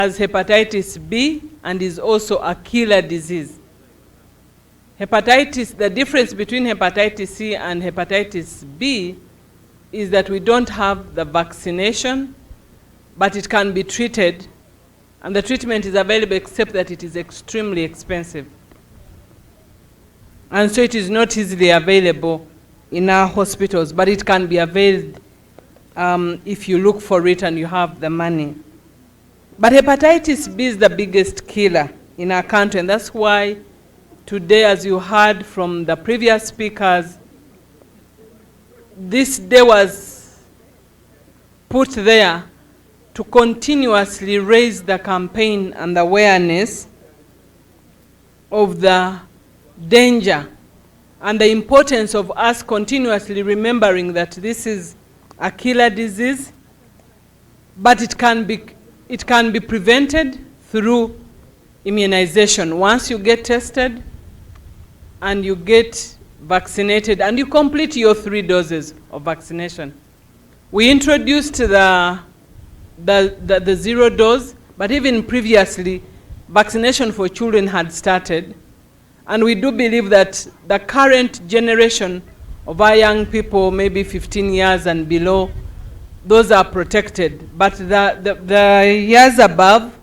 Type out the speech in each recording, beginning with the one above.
as hepatitis B and is also a killer disease. Hepatitis, the difference between hepatitis C and hepatitis B is that we don't have the vaccination, but it can be treated, and the treatment is available except that it is extremely expensive. And so it is not easily available in our hospitals, but it can be availed if you look for it and you have the money. But hepatitis B is the biggest killer in our country, and that's why today, as you heard from the previous speakers, this day was put there to continuously raise the campaign and the awareness of the danger and the importance of us continuously remembering that this is a killer disease, but it can be prevented through immunization. Once you get tested and you get vaccinated and you complete your 3 doses of vaccination. We introduced the 0 dose, but even previously, vaccination for children had started. And we do believe that the current generation of our young people, maybe 15 years and below, those are protected. But the years above,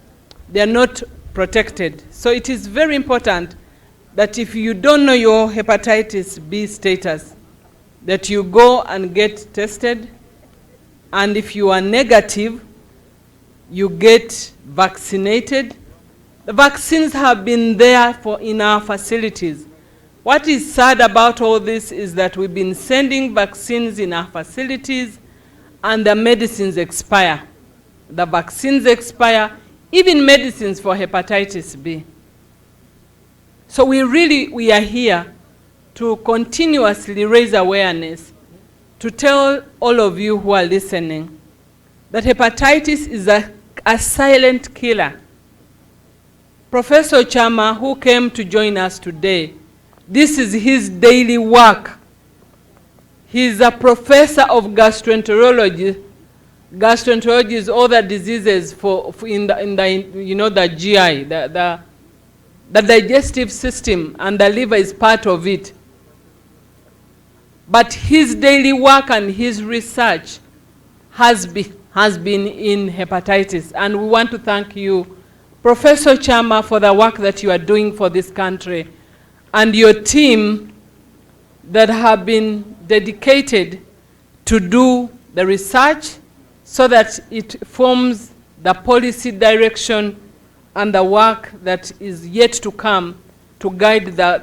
they are not protected. So it is very important that if you don't know your hepatitis B status, that you go and get tested, and if you are negative, you get vaccinated. The vaccines have been there in our facilities. What is sad about all this is that we've been sending vaccines in our facilities and the medicines expire. The vaccines expire, even medicines for hepatitis B. So we are here to continuously raise awareness, to tell all of you who are listening that hepatitis is a silent killer. Professor Chama, who came to join us today, this is his daily work. He's a professor of gastroenterology. Gastroenterology is all the diseases in the GI, the digestive system, and the liver is part of it. But his daily work and his research has been in hepatitis. And we want to thank you, Professor Chama, for the work that you are doing for this country, and your team that have been dedicated to do the research so that it forms the policy direction and the work that is yet to come to guide the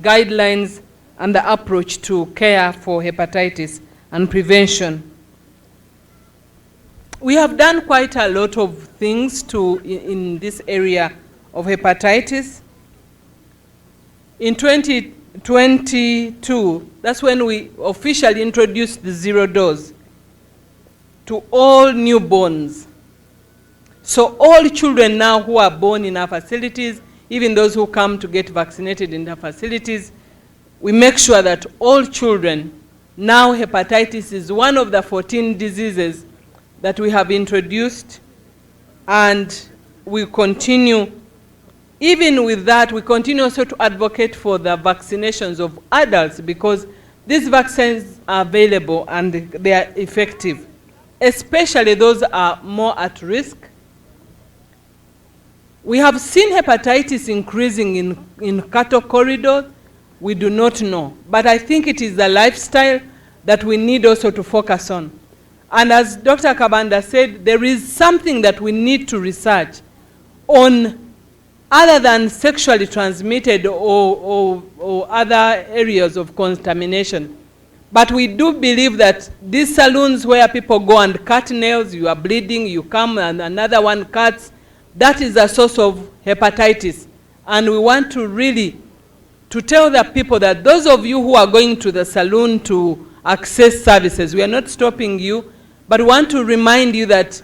guidelines and the approach to care for hepatitis and prevention. We have done quite a lot of things in this area of hepatitis. In 2022, that's when we officially introduced the 0 dose to all newborns. So all children now who are born in our facilities, even those who come to get vaccinated in our facilities, we make sure that all children, now hepatitis is one of the 14 diseases that we have introduced, and we continue. Even with that, we continue also to advocate for the vaccinations of adults, because these vaccines are available and they are effective, especially those are more at risk. We have seen hepatitis increasing in cattle corridors. We do not know, but I think it is a lifestyle that we need also to focus on. And as Dr. Kabanda said, there is something that we need to research on other than sexually transmitted or other areas of contamination. But we do believe that these salons where people go and cut nails, you are bleeding, you come and another one cuts, that is a source of hepatitis. And we want to really tell the people that those of you who are going to the salon to access services, we are not stopping you, but we want to remind you that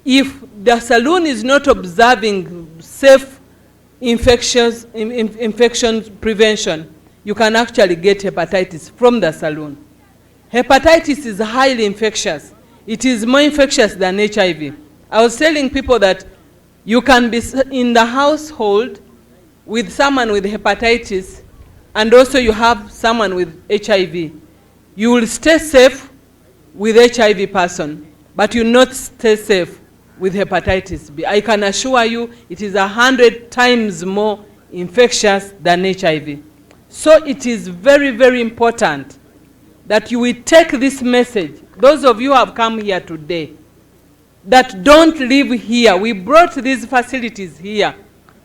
if the salon is not observing safe infection prevention, you can actually get hepatitis from the salon. Hepatitis is highly infectious. It is more infectious than HIV. I was telling people that You can be in the household with someone with hepatitis, and also you have someone with HIV. You will stay safe with HIV person, but you will not stay safe with hepatitis B. I can assure you it is 100 times more infectious than HIV. So it is very, very important that you will take this message. Those of you who have come here today, that don't live here. We brought these facilities here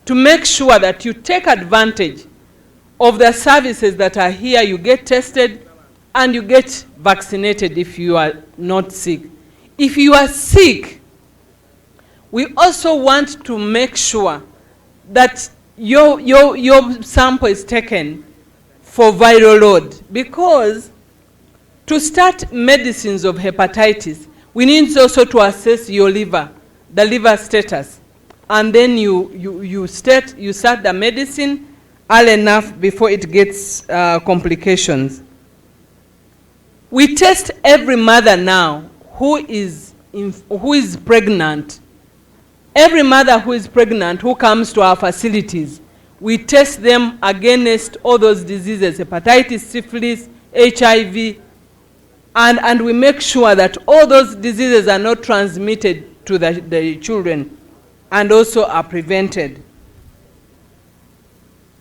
to make sure that you take advantage of the services that are here. You get tested and you get vaccinated if you are not sick. If you are sick, we also want to make sure that your sample is taken for viral load, because to start medicines of hepatitis, we need also to assess your liver, the liver status, and then you start the medicine early enough before it gets complications. We test every mother now who is pregnant. Every mother who is pregnant who comes to our facilities, we test them against all those diseases, hepatitis, syphilis, HIV, and we make sure that all those diseases are not transmitted to the children and also are prevented.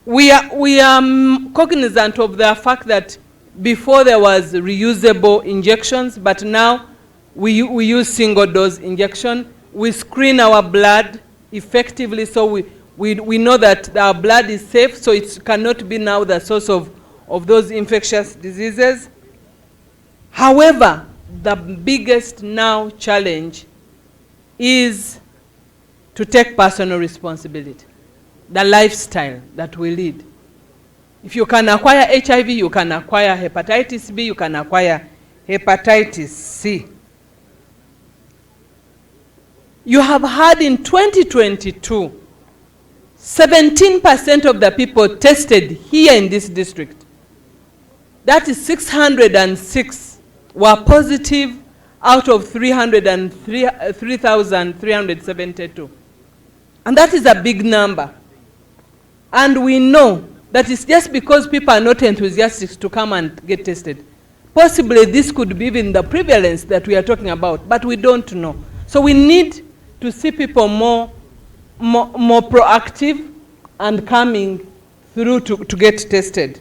We are cognizant of the fact that before there was reusable injections, but now we use single dose injection. We screen our blood effectively, so we know that our blood is safe, so it cannot be now the source of those infectious diseases. However, the biggest now challenge is to take personal responsibility, the lifestyle that we lead. If you can acquire HIV, you can acquire hepatitis B, you can acquire hepatitis C. You have had in 2022, 17% of the people tested here in this district, that is 606, were positive out of 3,372. And that is a big number. And we know that it's just because people are not enthusiastic to come and get tested. Possibly this could be even the prevalence that we are talking about, but we don't know. So we need to see people more proactive and coming through to get tested.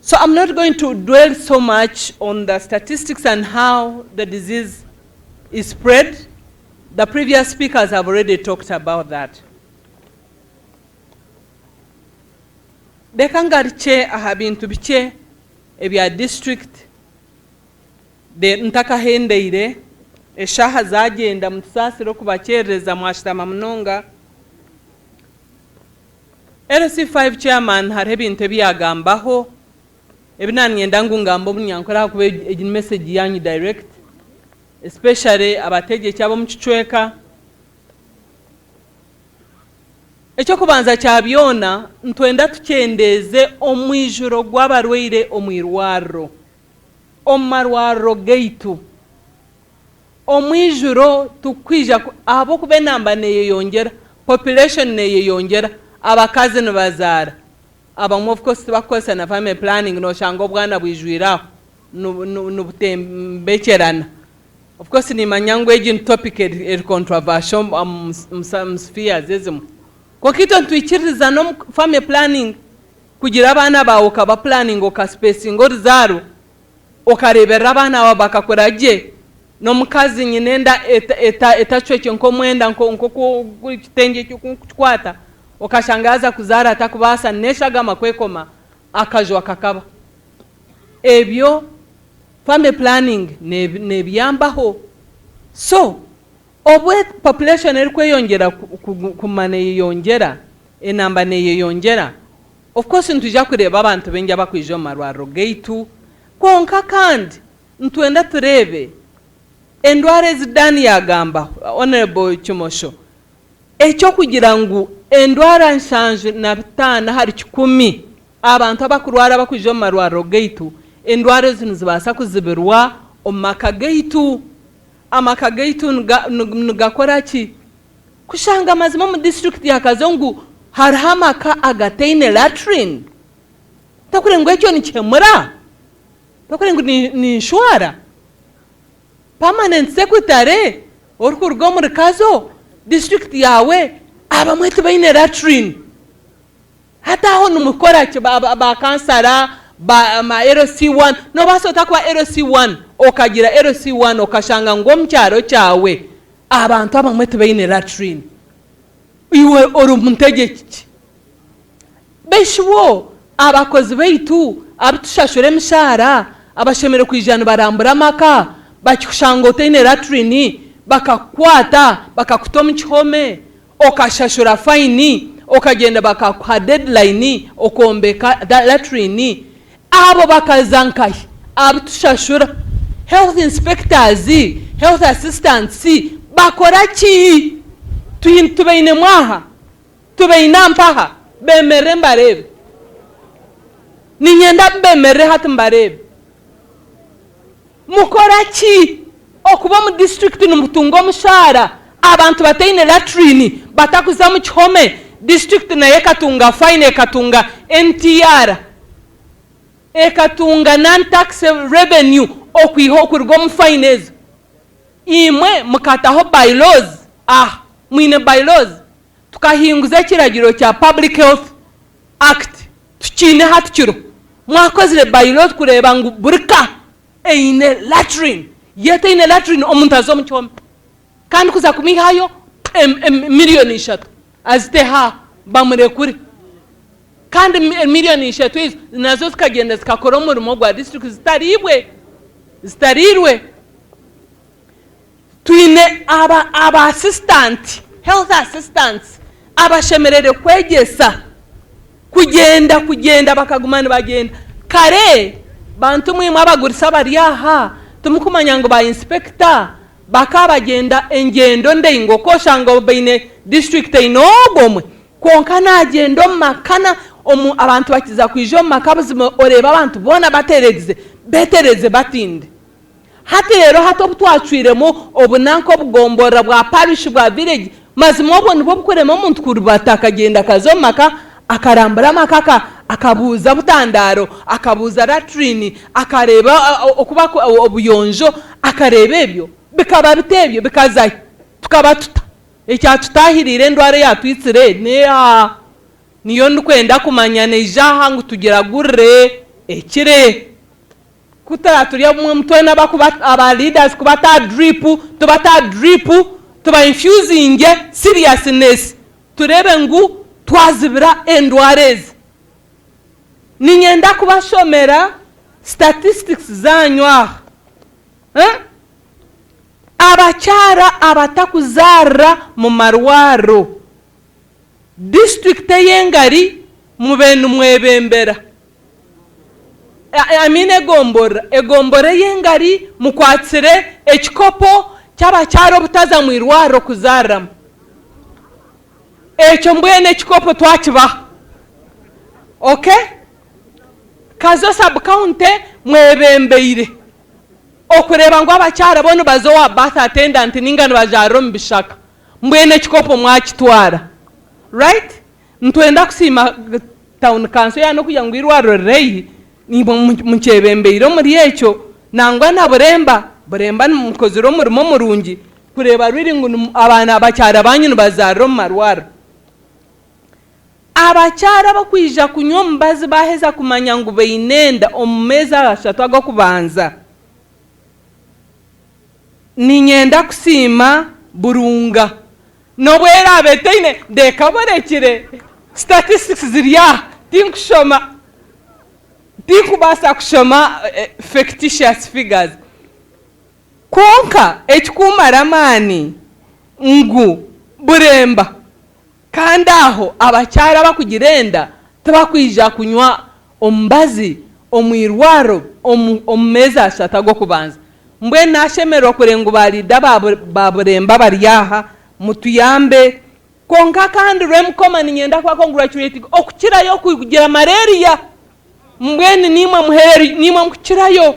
So I'm not going to dwell so much on the statistics and how the disease is spread. The previous speakers have already talked about that. Dekangariche ahabintu biche ebya district de ntakahendeire eshaha zagenda mutusasiro kubakyereza mwashitama munonga. LC5 chairman hari ebintu ebyagambaho ebinanyenda ngungamba obunyankora kuba egi message yanyu direct, especially abategeeki ab'omu kicweka. Ekyokubanza kya byona ntwenda tukyendeze omwijuro gw'abarwaire omwirwarro, omu marwarro gaitu. Omwijuro tukwija ahabw'okuba enamba neyeyongera, population neyeyongera, abakazi nibazaara. Abamwe of course bakozesa na family planning noshanga obwana bwijwiraho nubutembekerana. Of course nimanya ngu egi topic eri controversial some spheres ezimu. Kwa kito ntwikiriza no family planning kugira abana bawe okaba planning okaspacing oruzaaro okareberera abana bawe bakakoraje n'omukazi nyinenda etachwekyo nkomwenda nko kitenge ky'okukwata okashangaza kuzaara atakubasa neshagama kwekoma akajwa kakaba. Ebyo family planning nebyambaho. So obwe population eri kweyongera kumane yeyongera enamba neyeyongera, of course ntujja kureba abantu benja bakwijo marwaro gaitu konka kandi ntwenda turebe endwara ezidani yagamba Honorable Chimosho ekyo kugira ngu endwara nshanju na bitana hari 10 abantu abakurwara bakwijo marwaro gaitu endwara zino zibasa kuzibirwa omaka gaitu. amaka gaitu ngakora ki kushanga mazima mu district ya Kazo ngu hariho amaka agataine latrine takure ngo ekyo nikemura takure ngo ni nshwara permanent secretary orukurgo muri Kazo district yawe abamwe tubaine latrine hata aho numukora ki ba kansara ba ma LC1 no basota kwa LC1 okagira LC1 okashanga ngo mcyaro cyawe abantu abamwe tubaine latrine iwe orumuntegeki beshiwo abakozi baitu abitushashore mshara abashemere kwijana barambura maka bakikushanga otaine latrine bakakwata bakakutoma chihome okashashura fine okagenda bakakwa deadline okombeka latrine abo bakazankai abitushashura health inspectors health assistants bakora ki tubaine mwaha tubaina mpaha bemere mbarebe ninyenda bemere hati mbarebe mukora ki okuba mu district numutungo mushara abantu bataine latrine batakuza mu chihome district naye katunga fine katunga NTR ekatunga non-tax revenue okwiho kurgo mu finance imwe mukataho bylaws mwine bylaws tukahinguza kiragiro cya Public Health Act tukine hatukiro mwakozire bylaws kureba ngo burika eine latrine yete ine latrine omuntu azomuchome kandi kuza kumihayo miliyoni 3 aziteha bamurekuri kandi miliyoni 3 izo nazo zikagenda zikakora umurimo gwa district zitarirwe tuine aba assistant health assistants abashemerere kwegesa kugenda bakagumana bagenda kare bantu mwimwe abagurisa bariyaha tumukumanya ngo ba inspector bakabagenda engendo ndeingo koshango baine district inogomwe konka nagendo makana abantu bakiza kwijo makabuzimo oreba abantu bona betereze batinde hati rero hato twacwiremo obunanko bugombora bwa parish bwa village mazimo bo nibo bukoremo umuntu kurubata akagenda kazomaka akarambura makaka akabuza butandaro akabuza latrine akareba okuba obuyonjo akareba ebyo bikaba bitebyo bikaza tukabatuta ecyatutahirire ndware yatwitsire niyo ndukwenda kumanya nejaha ngo tugira gurre ekire kutaraturiya mutwe n'abakuba aba leaders kubata drip tuba infusing seriousness turebe ngu twazibira endwarez ninyenda kubashomera statistics zanywa abakyara abatakuzara mu marwaro district yengari mubenu mwebembera amine egombora yengari mukwatsire ekikopo cy'abakyaro butaza mu irwaro kuzaramo ekyo mbwene ekikopo twakibaha okay Kazo sub county mwebembeire okureba ngo abakyara bono bazowa birth attendant ningano bajaro mbishaka mbwene ekikopo mwakitwara right ntwenda kusima town council yano kuya ngo irwaro reyi nibo munkebembeiro muri ekyo nangwa na buremba mukoziro murimo murungi kureba rwiri ngo abana abakyara banyine bazaro marwaro abakyara bakwija kunyombazi baheza kumanya ngo beinenda omumeza ashatwaga kubanza ninyenda kusima burunga nobwera abeteine dekaborekire statistics ziriya tinkubasa kushoma fictitious figures konka ekikumara mani ngu buremba kandi aho abakyara bakugirenda tabakwija kunywa ombazi omwirwaro omumeza ashatago kubanza mbwe nashemerwa kurengo barida baburemba bariyaha mutuyambe konka kandi remkoma ninyenda kwa congratulating okukirayo kugira malaria mbwe nimwe muheri nimwe mukirayo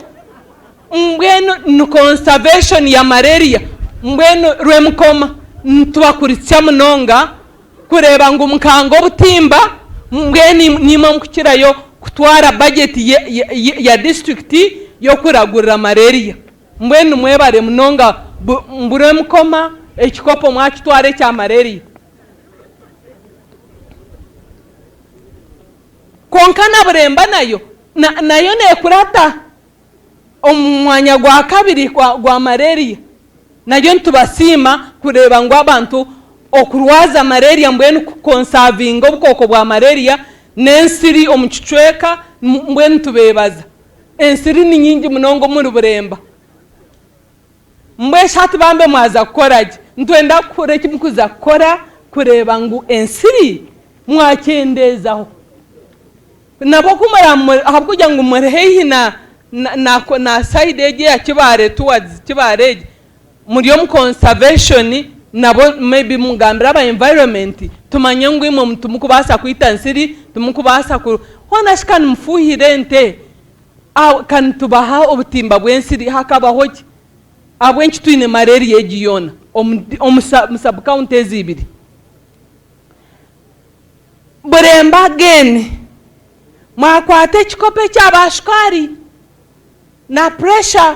mbwenu ni conservation ya malaria mbwenu rwemukoma ntubakuritya munonga kureba ngo umukango obutimba mbweni nima mukirayo kutwara budget ya district yo kuragurira malaria mbwenu mwebare munonga mburemukoma ekikopo mwakitware kya malaria konkana buremba nayo nekurata omwanya gwa kabiri gwa malaria nayo ntubasima kureba ngo abantu okurwaza malaria mbwenu kukonserving obukoko bwa malaria nensiri omukichweka mbwenu tubebaza ensiri ni nyingi munongo muri buremba mbwe shati bambe mwaza kukoraje ntwenda kureki mukuza kora kureba ngo ensiri mwakendezaho nabo kumara habukujya ngo murehehi na side ege ya kibare towards kibare muri yo conservation nabo maybe mugambira aba environment tumanye ngo imwe mutumukubasa kwita nsiri tumukubasa ku hona shikani mfuhire nte kan tubaha obutimba bwensiri hakabaho abwenki twine malaria egiyona sub counties ibiri buremba gene mwakwate ekikope ky'abashukari na pressure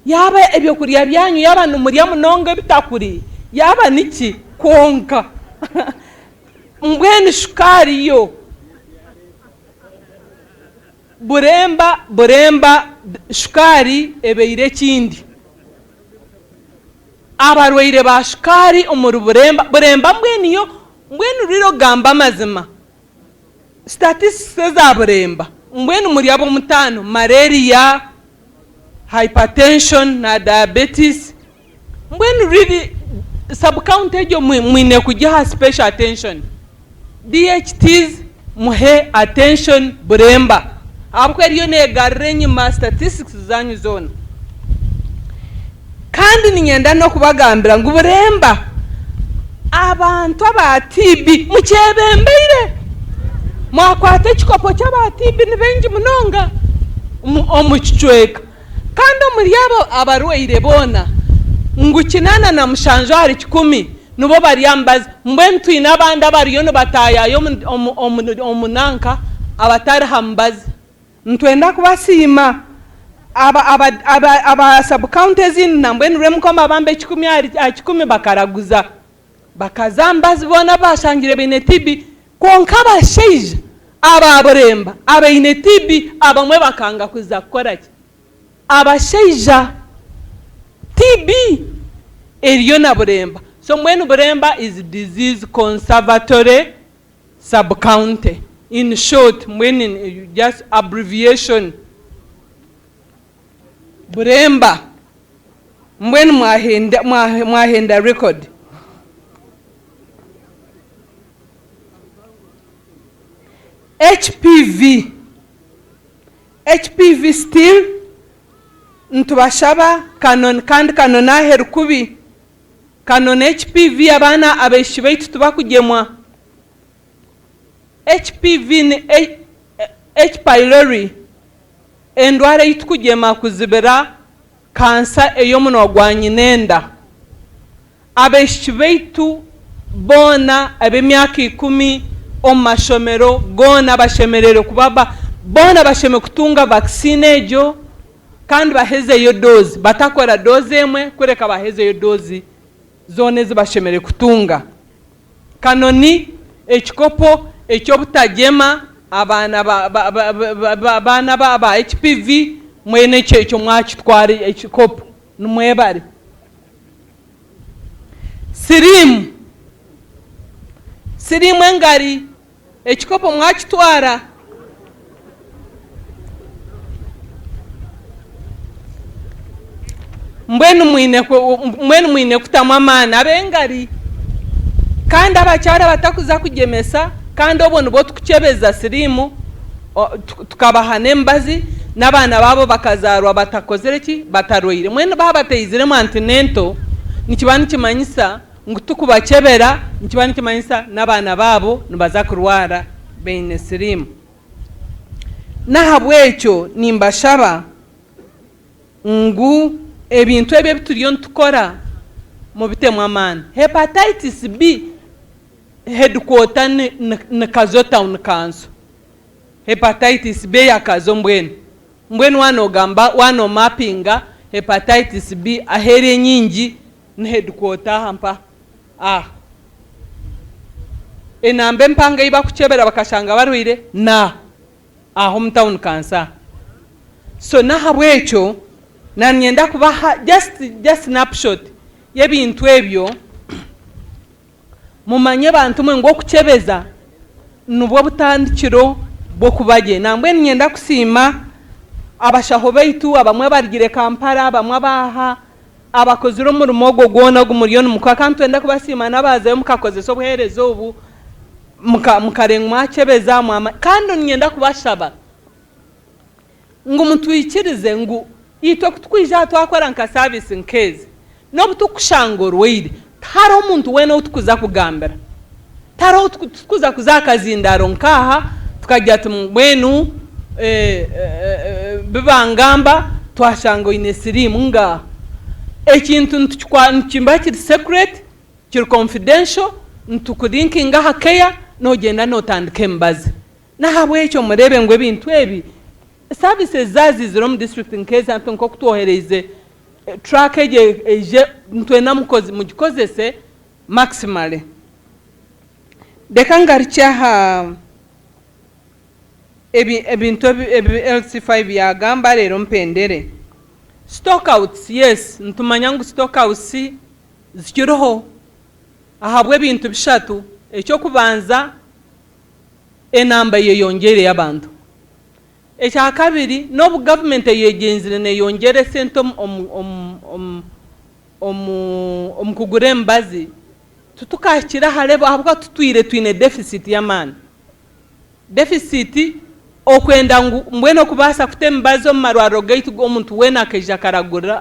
yaba ebyo kuriya byanyu yaba numurya munongo bitakuri yaba niki konka mbweni shukari yo buremba shukari ebeire kindi abarwaire ba shukari omuri buremba mbweni riro gamba mazima statistics za buremba mbweni muri abo mutano malaria hypertension na diabetes mbweni really sub county ejo mwine kujiha special attention DHTs muhe attention buremba abwo eriyo negarrenye ma statistics zanyu zona kandi ninyenda no kubagambira ngo buremba abantu aba TB mukyebembeire mwakwate ekikopo ky'aba TB ni bengi munonga omukichweka kandi muri abo abarwaire bona ngukinana na mushanjari 10 nubo bari yambaza mbwe twina abandi abariyo no batayayo omunanka abatari hambaza ntwenda kubasima aba sub counties na mbwe nuremukoma abambe 10 bakaraguza bakazambaza bona bashangire bene TB konka basheje ababuremba abaine TB abamwe bakanga kuza gukora ki abasheja TB eriyo na buremba so mwenu buremba is disease conservatory sub county in short mwenu just abbreviation buremba mwenu mwahenda record HPV still ntubashaba kanon kandi kanona herukubi kanon HPV abana abeshi baitu tubakugemwa HPV ni H pylori endwara yitukugema kuzibera kansa eyo muno gwanyinenda abeshi baitu bona abemyaka 10 omashomero gona bashemerere kubaba bona basheme kutunga vaccine ejo kandi baheze yo dozi batakora dozi emwe kureka baheze yo dozi zone zibashemere kutunga kanoni ekikopo ekyo butagema abana ba HPV mwene cyo mwakitwari ekikopo numwebare sirimu engari ekikopo mwakitwara mbwenu mwine kutamwa amana abengari kandi abacyara batakuza kugemesa kandi obone bo tukukebeza sirimu tukabaha nembazi n'abana babo bakazarwa batakozere ki batarwire mwene babateyizire mu antinento nikibani kimanyisa ngo tukubakebera nikibani kimanyisa n'abana babo nibaza kurwara bene sirimu nahabwecyo nimbashaba ngu ebintu ebyo bituriyo ntukora mu bitemu amani. Hepatitis B headquarter ni Kazo town council. Hepatitis B ya Kazo mbwenu wano gamba wano mappinga hepatitis B ahere nyingi ni headquarter hampa enambe mpanga iba kuchebera bakashanga barwire na hometown cancer. So na habwecho na nyenda kubaha just snapshot yebintu ebyo mumanye bantu mwe ngo kuchebeza nubwo butandikiro bwo kubaje. Nambwe nyenda kusima abashaho baitu abamwe barigire Kampala abamwe abaha abakoziro mu rumogo gwona gumuriyoni mukwa kantu enda kubasima nabaze mukakozeso buherezo ubu mukarengwa chebeza mwama kandi nyenda kubashaba ngo mutwikirize ngo ito kutwija twakora nka service nkeze no butukushangorweire taro umuntu wena utukuza kugambira taro utukuza kuzakazindaro nkaha tukajya tumwenu bibangamba twashango inesirimu nga ekintu ntukimba kiri secret kiri confidential ntukulinkinga hakeya no genda no tandike mbaze na habwe ekyo murebe ngo ebintu ebi services zazi ziro mu district nkeze antu nko kutohereze track eje ntwena mukozi mugikozese maximally dekangaricha ha ebintu LC5 ya gamba rero mpendere stockouts. Yes, ntumanya ngo stockouts zikiroho ahabwe ebintu bishatu. Ekyo kubanza enamba yeyongere y'abantu. Ekya kabiri no government yegenzire ne yongere sentom kugure mbazi tutukakira harebo ahabwa tutwire twine deficit y'amani. Deficit okwenda mbweno kubasa kutembazo marwaro gaitu omuntu wena akeja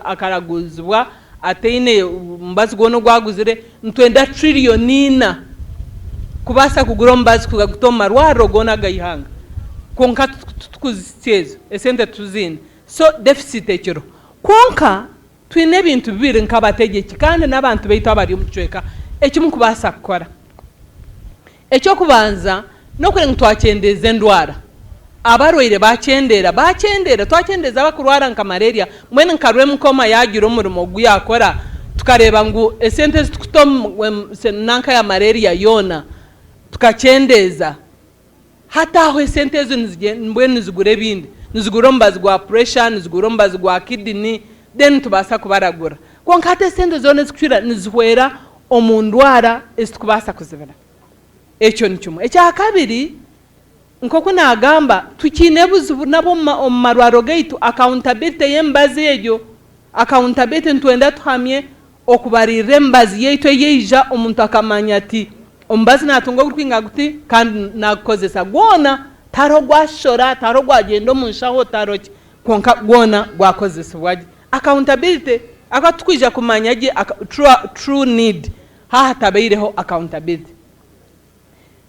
akaraguzwa ateine mbazi gono gwaguzire ntwenda trillion nina kubasa kugura mbazi kugutoma marwaro gona gayihanga konka tukuzitezo esente tuzine so deficit ekiro konka twine bintu bibiri nkabategeki kandi nabantu baitu abari umucweka ekimu kubasa kukora. Ekyo kubanza no kure ntwachendeze ndwara abarwire bachendera twachendeza bakurwara nka malaria mwene nkarwe mukoma yagiro umurimo guyakora tukareba ngo esente zitukutom nanka ya malaria yona tukachendeza hata aho esente zo mbwene zigure bindi nizigura mbazi gwa pressure nizigura mbazi gwa kidney then tubasa kubaragura konka hata esente zone zikushira nizihwera omundwara esitukubasa kuzibera. Ekyo nikyumu. Ekya kabiri nkoko nagamba tukine buzibu nabo marwaro gaitu accountability yembazi ejo accountability ntwenda tuhamye okubarire mbazi yeito yeija omuntu akamanya ati ombazi natunga kwinga guti kandi nakozesa gwona taro gwashora taro gwagendo munshaho taro konka gwona gwakozesebwa accountability akatukija kumanya je true need ha tabeireho accountability.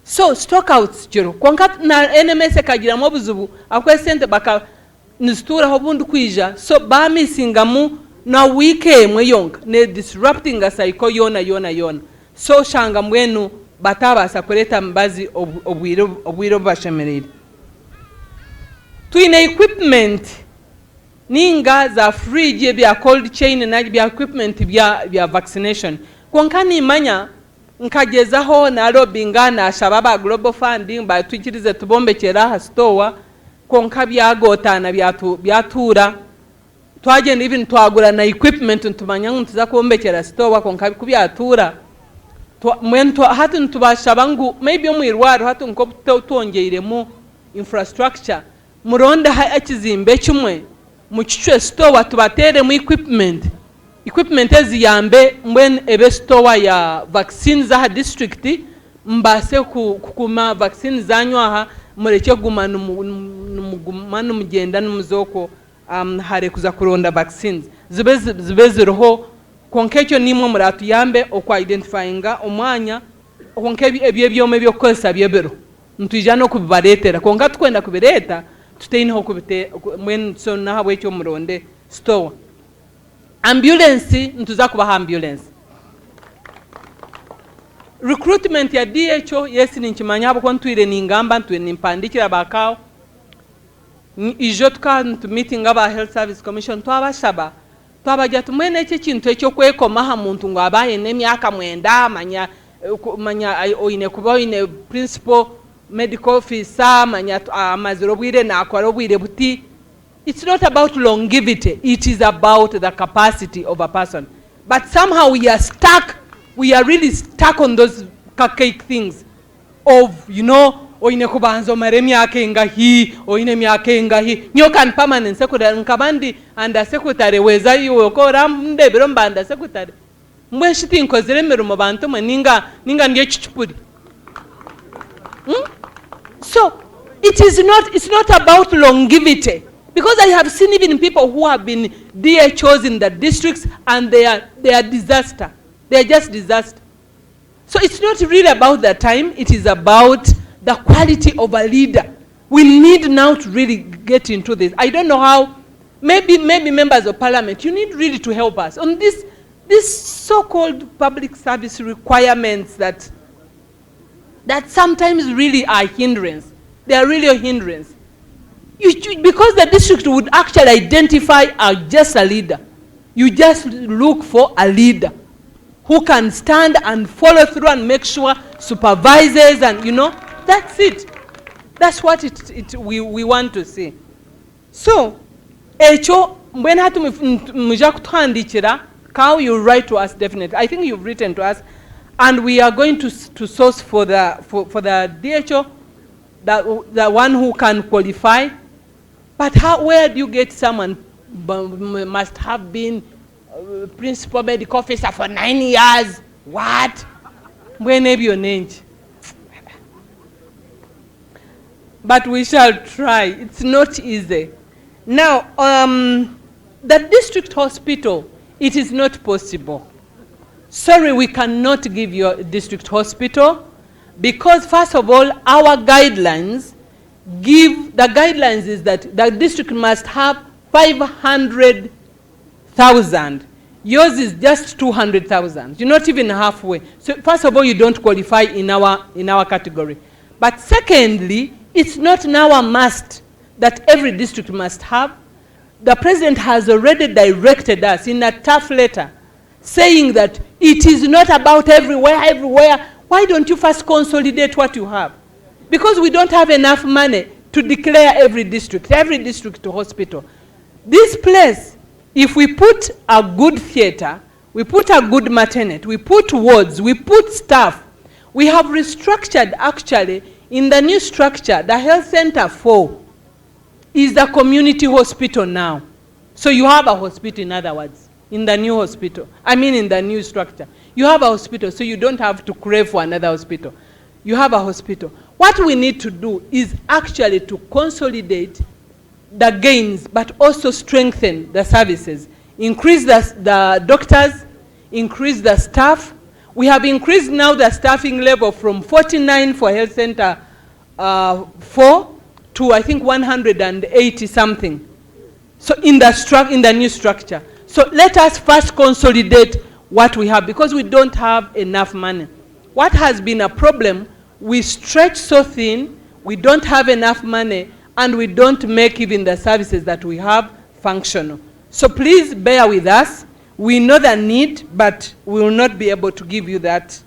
So stockouts jiro konka na NMS kagira mu buzubu akwesente baka nistura hobundu kwija so ba misingamu na wike mweyonga ne disrupting a psycho yona so shanga mwenu batabasa kureta mbazi obwiro bashemerere. Twine equipment ninga za fridge bya cold chain na bya equipment bya vaccination konka ni manya nkagezaho na robinga na shababa global funding batwikirize tubombekera ha store konka byagotana byatura twagenda even twagura na equipment ntumanya ngo tuza kubombekera store konka kubyatura mwento hatu ntubashabangu maybe omwirwaro hatu nko twongeiremo infrastructure muronda ha akizimbe kimwe mu kicwe store tubatere mu equipment eziyambe mbwen ebe store ya vaccines za district mbase kukuma vaccines zanywa aha mureke gumana mugenda numuzoko hare kuza kuronda vaccines zibeziroho konkecyo nimwe muratu yambe okwa identifyinga omwanya konke ebyome byokosa byebero ntujja no kubibaretera konka tukwenda kubireta tuteyinaho kubite mwen so nahabwe cyo muronde store ambulance ntuza kubaha ambulance. Recruitment ya DHO yes ninchimanya abo kontwire ningamba ntwe nimpandikira bakao ijo tukantu meeting aba health service commission twabashaba twabajya tumwene iki kintu ekyo kwekomaha muntu ngo abaye nemyaka mwenda manya oine kuba oine principal medical officer manya amaziro bwire na akwaro bwire buti. It's not about longevity, it is about the capacity of a person. But somehow we are stuck, we are really stuck on those cake things of, you know, oine kubanzo maremi yake ngahi, oine myake ngahi. Nyokan permanent secretary, nkabandi under secretary, weza yu okora mde biromba under secretary. Mwe shiti nkozere merumo bantu mwe ninga ndiye chichupuri. So, it's not about longevity. Because I have seen even people who have been DHOs in the districts and they are disaster. They are just disaster. So it's not really about the time, it is about the quality of a leader. We need now to really get into this. I don't know how, maybe members of parliament, you need really to help us on this so-called public service requirements that sometimes really are hindrance. They are really a hindrance. Because the district would actually identify just a leader. You just look for a leader who can stand and follow through and make sure supervises and, you know, that's it. That's what we want to see. So, echo, when hatu mjakutuandikira, how you write to us definitely. I think you've written to us, and we are going to source for the DHO, the one who can qualify. But where do you get someone must have been principal medical officer for 9 years? What? When have your name? But we shall try. It's not easy. Now, the district hospital, it is not possible. Sorry, we cannot give you a district hospital because, first of all, our guidelines is that the district must have 500,000. Yours is just 200,000. You're not even halfway. So first of all, you don't qualify in our category. But secondly, it's not now a must that every district must have. The president has already directed us in a tough letter saying that it is not about everywhere. Why don't you first consolidate what you have? Because we don't have enough money to declare every district to hospital. This place, if we put a good theater, we put a good maternity, we put wards, we put staff, we have restructured actually in the new structure. The health center 4 is a community hospital now. So you have a hospital, in other words, in the new hospital. I mean in the new structure. You have a hospital, so you don't have to crave for another hospital. You have a hospital. What we need to do is actually to consolidate the gains, but also strengthen the services. Increase the doctors, increase the staff. We have increased now the staffing level from 49 for health center 4 to I think 180 something. So in the new structure. So let us first consolidate what we have because we don't have enough money. What has been a problem, we stretch so thin, we don't have enough money, and we don't make even the services that we have functional. So please bear with us. We know the need, but we will not be able to give you that.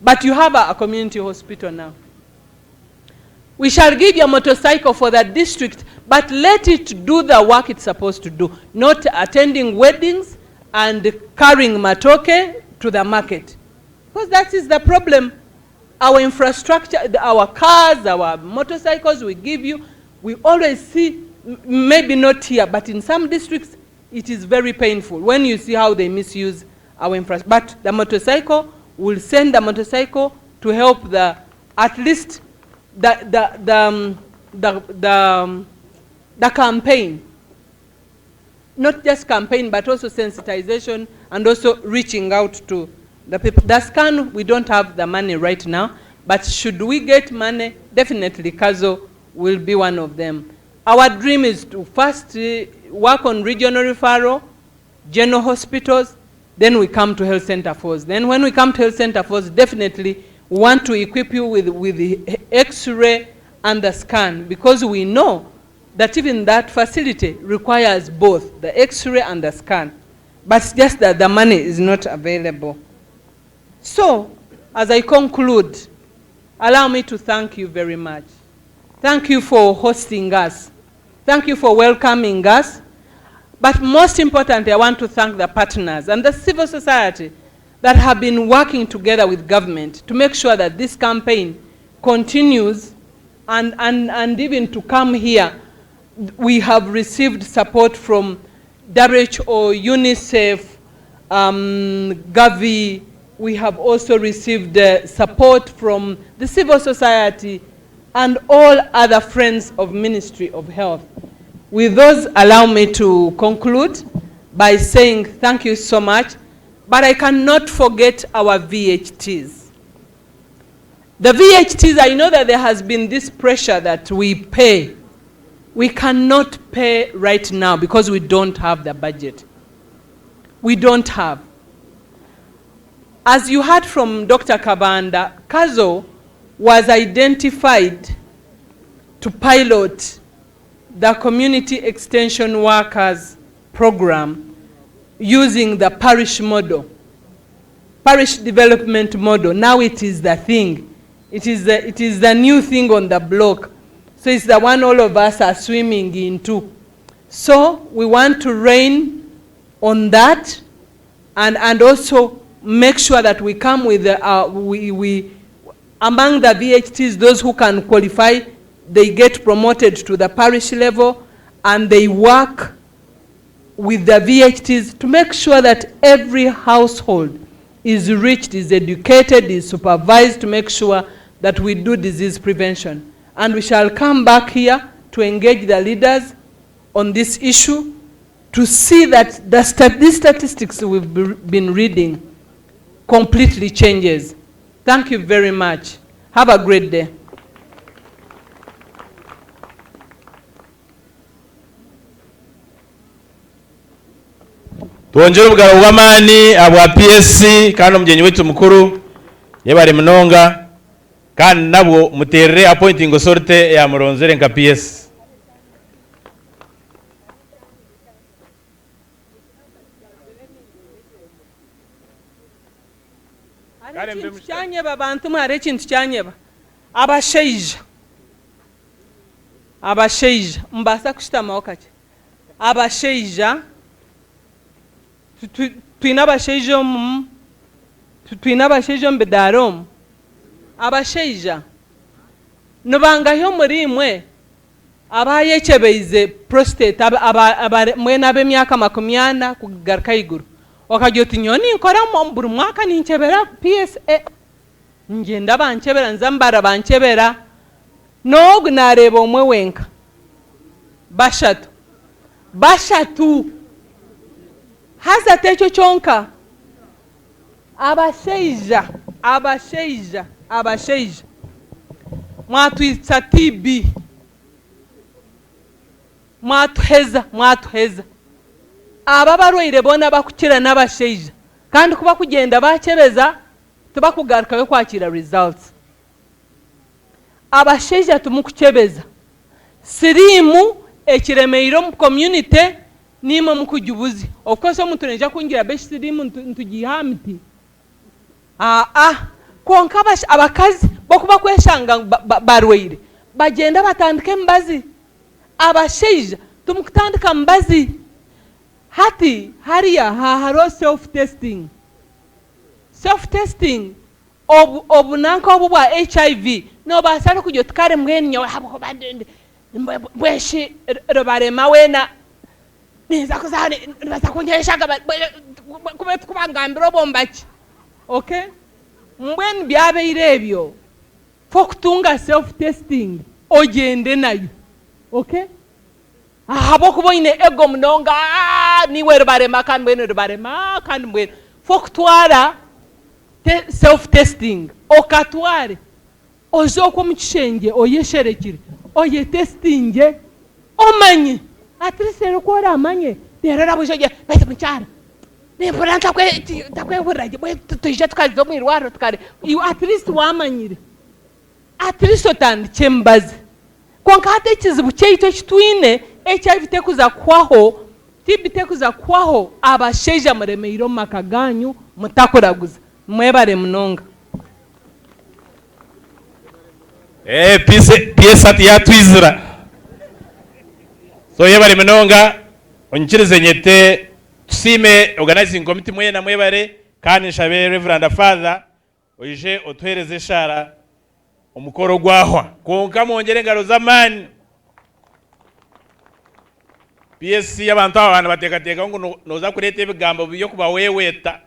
But you have a community hospital now. We shall give you a motorcycle for that district, but let it do the work it's supposed to do, not attending weddings and carrying matoke to the market. Because that is the problem. Our infrastructure, our cars, our motorcycles we give you, we always see, maybe not here, but in some districts, it is very painful when you see how they misuse our infrastructure. But the motorcycle, will send the motorcycle to help at least the campaign. Not just campaign, but also sensitization and also reaching out to the people. The scan, we don't have the money right now, but should we get money, definitely Kazo will be one of them. Our dream is to first work on regional referral, general hospitals, then we come to health center force. Then when we come to health center force, definitely we want to equip you with the X-ray and the scan, because we know that even that facility requires both the X-ray and the scan. But it's just that the money is not available. So, as I conclude, allow me to thank you very much. Thank you for hosting us. Thank you for welcoming us. But most importantly, I want to thank the partners and the civil society that have been working together with government to make sure that this campaign continues, and even to come here, we have received support from WHO, UNICEF, Gavi. We have also received support from the civil society and all other friends of Ministry of Health. With those, allow me to conclude by saying thank you so much, but I cannot forget our VHTs. The VHTs, I know that there has been this pressure that we pay. We cannot pay right now because we don't have the budget. We don't have. As you heard from Dr. Kabanda, Kazo was identified to pilot the community extension workers program using the parish model, parish development model. Now it is the thing. It is the new thing on the block. So it's the one all of us are swimming into. So we want to rein on that, and also make sure that we come with among the VHTs, those who can qualify, they get promoted to the parish level, and they work with the VHTs to make sure that every household is reached, is educated, is supervised, to make sure that we do disease prevention. And we shall come back here to engage the leaders on this issue to see that these statistics we've been reading completely changes. Thank you very much. Have a great day. Tuonjere ubugabo bw'amani abwa PSC kandi umugeni wetu mukuru yebare mnonga kandi nabwo muterere appointing authority ya muronzere nka PS. Cyanyeba bantu mware kintu cyanyeba abasheija mbasa kushitama wakati abasheija twina abasheija mbedarom abasheija nubangayo muri imwe abayekebeize prostate mwena b'emyaka 80 kugaruka iguru wakajyota inyoni nkora buri mwaka ninkebera PSA ngenda bankebera nzambara bankebera nogu nareba umwe wenka bashatu haza techo chonka abasheija mwatwitsa TB mwatuheza aba barwaire bona bakukira n'abasheija kandi kuba kugenda bakebeza tubakugaruka yo kwakira results. Abasheija tumukukebeza sirimu ekiremeiro mu community nimo mukujubuzi. Of course omuntu neja kungira beshi sirimu ntugihamiti konka abakazi bokuba kweshanga barwaire bagenda batandike mbazi. Abasheija tumukutandika mbazi. Hati hariya haro self-testing obunanka obubwa HIV no basala kujyo tukare mweni nyawe habo badende bweshi robarema wena niza kuzane basakunyesha kubangambira bombaki. Okay, mbweni byabe irebyo fokutunga self-testing ogende nayo. Okay, habo kuboine ego mnonga niwe robarema kandi mbweni robarema kandi mbweni fokutwara self-testing okatware ozoko mukishenge oyesherekire oye testing omanye atrisero kora amanye terera bujoje bese mucyara Nembora ntakwe buraje bwe tuje tukazo mwirwaro tukare. You at least wamanyire. At least otandike mbaze. Konka hata ikizibu cyeito kitwine HIV tekuza kwaho TB tekuza kwaho abasheja muremeiro makaganyu mutakuraguza mwebare munonga. PS ati yatwizira so yebare munonga onchirize nyete tusime organizing committee mwe na mwebare kandi nshabe Reverend Father oje otwereze shara omukoro gwahwa konka mwongere ngaro zamani PS y'abantu abantu batekateka ngo noza kureta ibigambo byo kuba weweta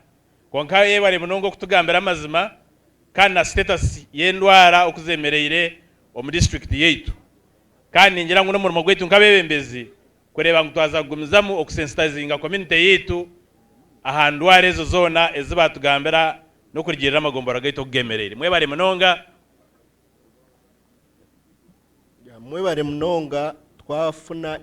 konka yebare munongo kutugambira amazima kandi na status yendwara okuzemereire mu district yeitu kandi ngira ngo no mu rwego nkabebembezi kureba ngo twazagumizamu okusensitizinga community yeitu ahandware ezo zona ezibatugambira no kurigirira amagombora gaito kugemerere mwebare munonga twafuna